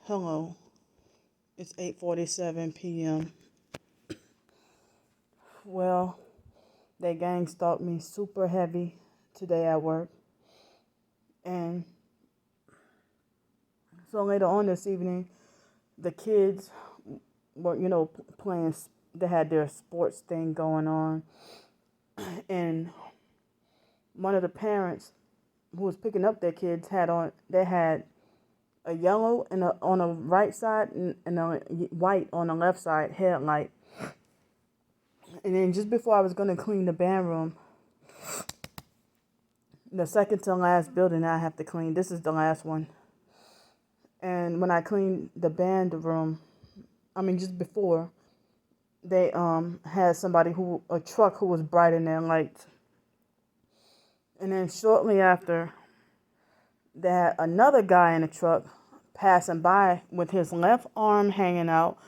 Hello, it's 8:47 p.m. Well, they gang stalked me super heavy today at work. And so later on this evening, the kids were, playing, they had their sports thing going on. And one of the parents who was picking up their kids they had a yellow on the right side and a white on the left side headlight. And then just before I was going to clean the band room, the second to last building I have to clean, this is the last one. And when I cleaned the band room, just before, they had a truck who was brighting their lights. And then shortly after, they had another guy in the truck passing by with his left arm hanging out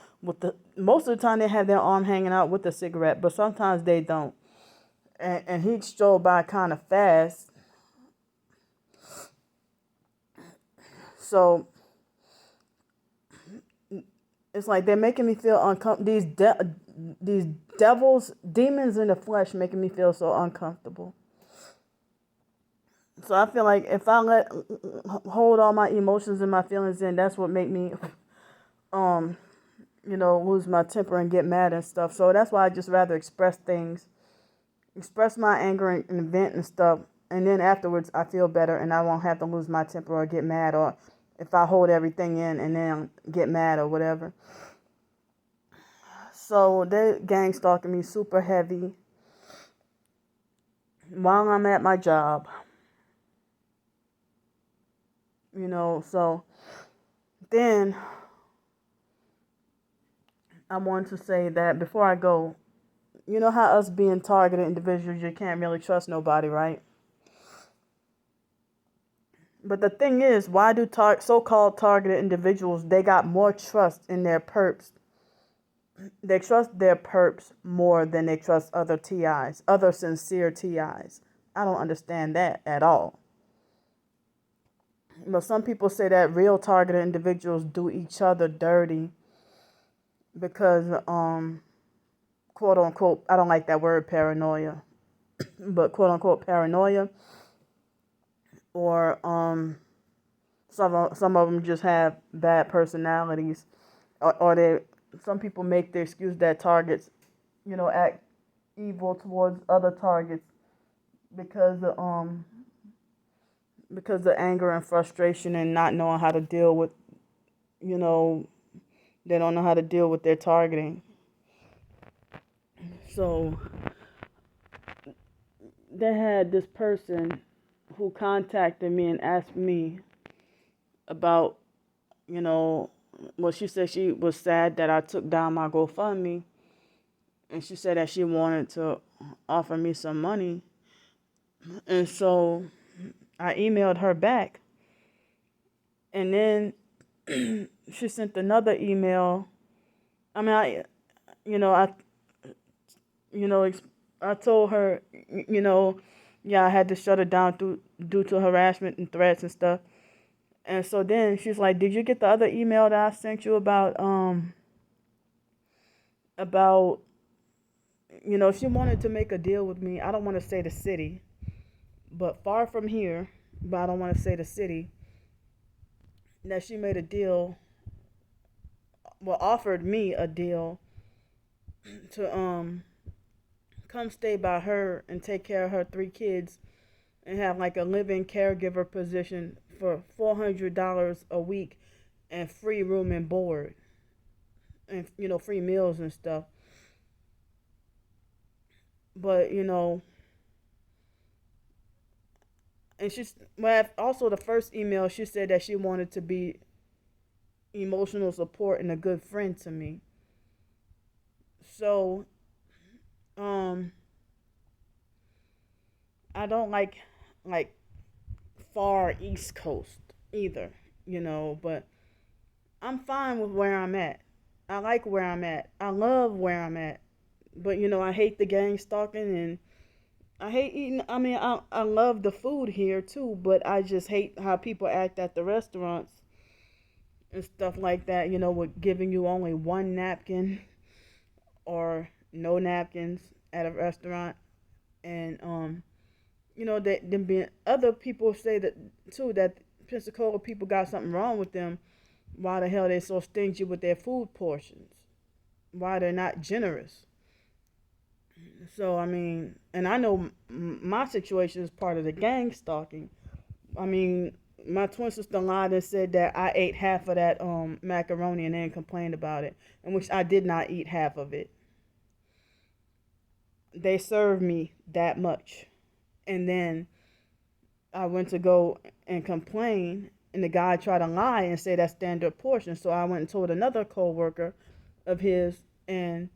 most of the time they have their arm hanging out with a cigarette, but sometimes they don't. And he strolled by kind of fast. So it's like they're making me feel uncomfortable. These demons in the flesh making me feel so uncomfortable. So I feel like if I hold all my emotions and my feelings in, that's what make me, lose my temper and get mad and stuff. So that's why I just rather express my anger and vent and stuff. And then afterwards I feel better and I won't have to lose my temper or get mad, or if I hold everything in and then get mad or whatever. So they gang stalking me super heavy while I'm at my job. So then I want to say that before I go, you know how us being targeted individuals, you can't really trust nobody, right? But the thing is, why do so-called targeted individuals, they got more trust in their perps? They trust their perps more than they trust other TIs, other sincere TIs. I don't understand that at all. But some people say that real targeted individuals do each other dirty because, quote unquote, I don't like that word paranoia, but quote unquote paranoia, or some of them just have bad personalities, or some people make the excuse that targets, act evil towards other targets because of anger and frustration and not knowing how to deal with, they don't know how to deal with their targeting. So they had this person who contacted me and asked me about, she said she was sad that I took down my GoFundMe, and she said that she wanted to offer me some money. And so I emailed her back, and then she sent another email. I told her, I had to shut it down due to harassment and threats and stuff. And so then she's like, "Did you get the other email that I sent you about she wanted to make a deal with me. I don't want to say the city, but far from here, but I don't want to say the city, that she made a deal, offered me a deal to come stay by her and take care of her 3 kids and have like a living caregiver position for $400 a week and free room and board and free meals and stuff." But and also the first email, she said that she wanted to be emotional support and a good friend to me. So I don't like far East Coast either, but I'm fine with where I'm at. I like where I'm at. I love where I'm at. But I hate the gang stalking, and I hate eating. I love the food here too, but I just hate how people act at the restaurants and stuff like that, with giving you only one napkin or no napkins at a restaurant. And that them being other people say that too, that Pensacola people got something wrong with them. Why the hell they so stingy with their food portions? Why they're not generous? So I mean, and I know my situation is part of the gang stalking. I mean, my twin sister lied and said that I ate half of that macaroni and then complained about it, in which I did not eat half of it. They served me that much, and then I went to go and complain, and the guy tried to lie and say that's standard portion. So I went and told another coworker of his, and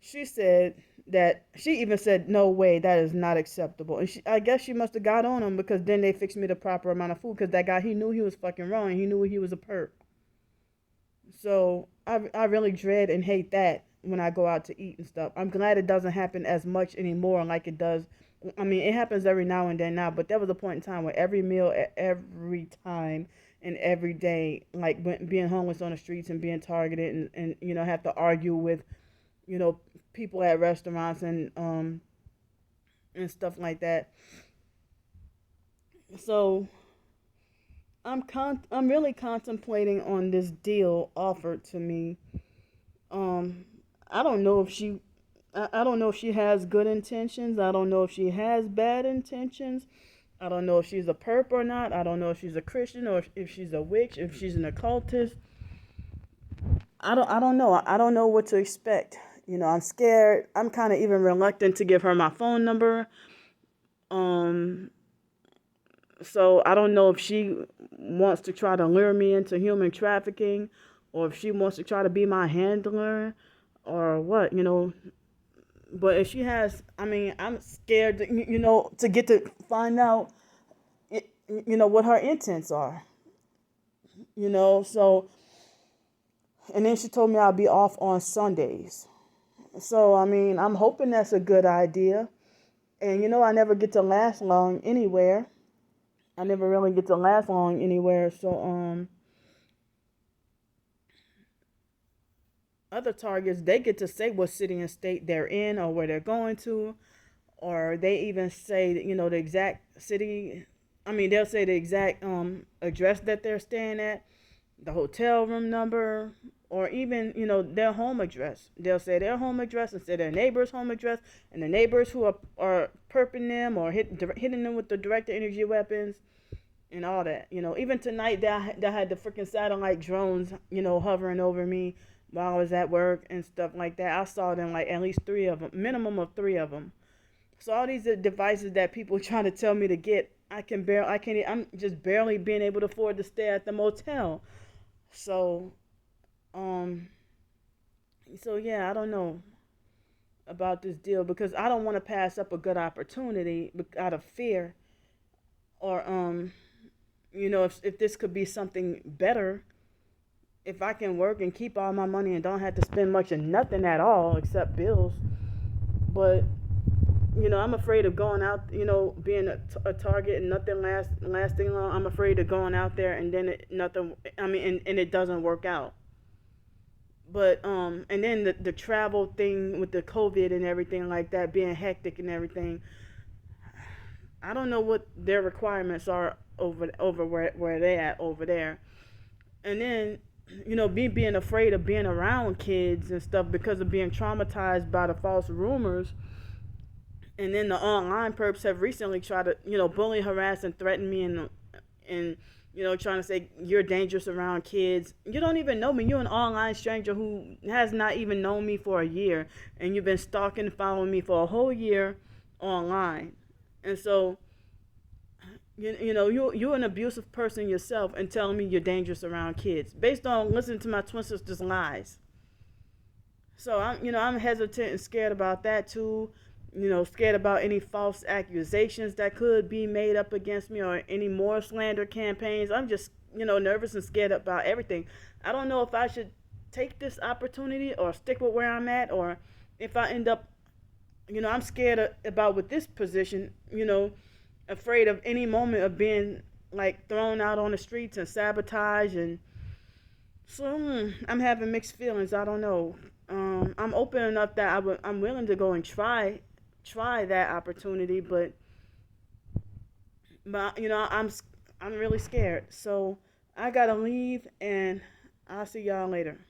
she said that she even said, "No way, that is not acceptable." And I guess she must have got on him, because then they fixed me the proper amount of food. Because that guy, he knew he was fucking wrong. He knew he was a perp. So I really dread and hate that when I go out to eat and stuff. I'm glad it doesn't happen as much anymore like it does. I mean, it happens every now and then now, but there was a point in time where every meal, every time, and every day, like being homeless on the streets and being targeted, and have to argue with you know people at restaurants and stuff like that. So I'm really contemplating on this deal offered to me. Um, I don't know if she I don't know if she has good intentions. I don't know if she has bad intentions. I don't know if she's a perp or not. I don't know if she's a Christian or if she's a witch, if she's an occultist. I don't know. I don't know what to expect. I'm scared. I'm kind of even reluctant to give her my phone number. Um, so I don't know if she wants to try to lure me into human trafficking, or if she wants to try to be my handler, or what. But if she has, I mean, I'm scared, to get to find out, what her intents are. So, and then she told me I'll be off on Sundays. So, I mean, I'm hoping that's a good idea. And, I never get to last long anywhere. I never really get to last long anywhere. So, other targets, they get to say what city and state they're in or where they're going to, or they even say, the exact city. I mean, they'll say the exact address that they're staying at, the hotel room number, or even, their home address. They'll say their home address and say their neighbor's home address, and the neighbors who are perping them or hitting them with the directed energy weapons and all that. Even tonight, they had the freaking satellite drones, hovering over me while I was at work and stuff like that. I saw them, like at least three of them, minimum of three of them. So all these devices that people are trying to tell me to get, I'm just barely being able to afford to stay at the motel. So, um, so yeah, I don't know about this deal, because I don't want to pass up a good opportunity out of fear, or if this could be something better, if I can work and keep all my money and don't have to spend much of nothing at all except bills. But I'm afraid of going out, being a target and nothing lasting long. I'm afraid of going out there and then nothing. I mean, and it doesn't work out. But and then the travel thing with the COVID and everything like that being hectic and everything. I don't know what their requirements are over where they at over there. And then me being afraid of being around kids and stuff because of being traumatized by the false rumors. And then the online perps have recently tried to, bully, harass, and threaten me, and trying to say you're dangerous around kids. You don't even know me. You're an online stranger who has not even known me for a year, and you've been stalking and following me for a whole year online. And so, you're an abusive person yourself, and telling me you're dangerous around kids based on listening to my twin sister's lies. So I'm hesitant and scared about that too. Scared about any false accusations that could be made up against me, or any more slander campaigns. I'm just, nervous and scared about everything. I don't know if I should take this opportunity or stick with where I'm at, or if I end up, I'm scared about with this position, afraid of any moment of being like thrown out on the streets and sabotage, and So I'm having mixed feelings. I don't know. I'm open enough that I'm willing to go and try that opportunity, but I'm really scared. So I gotta leave, and I'll see y'all later.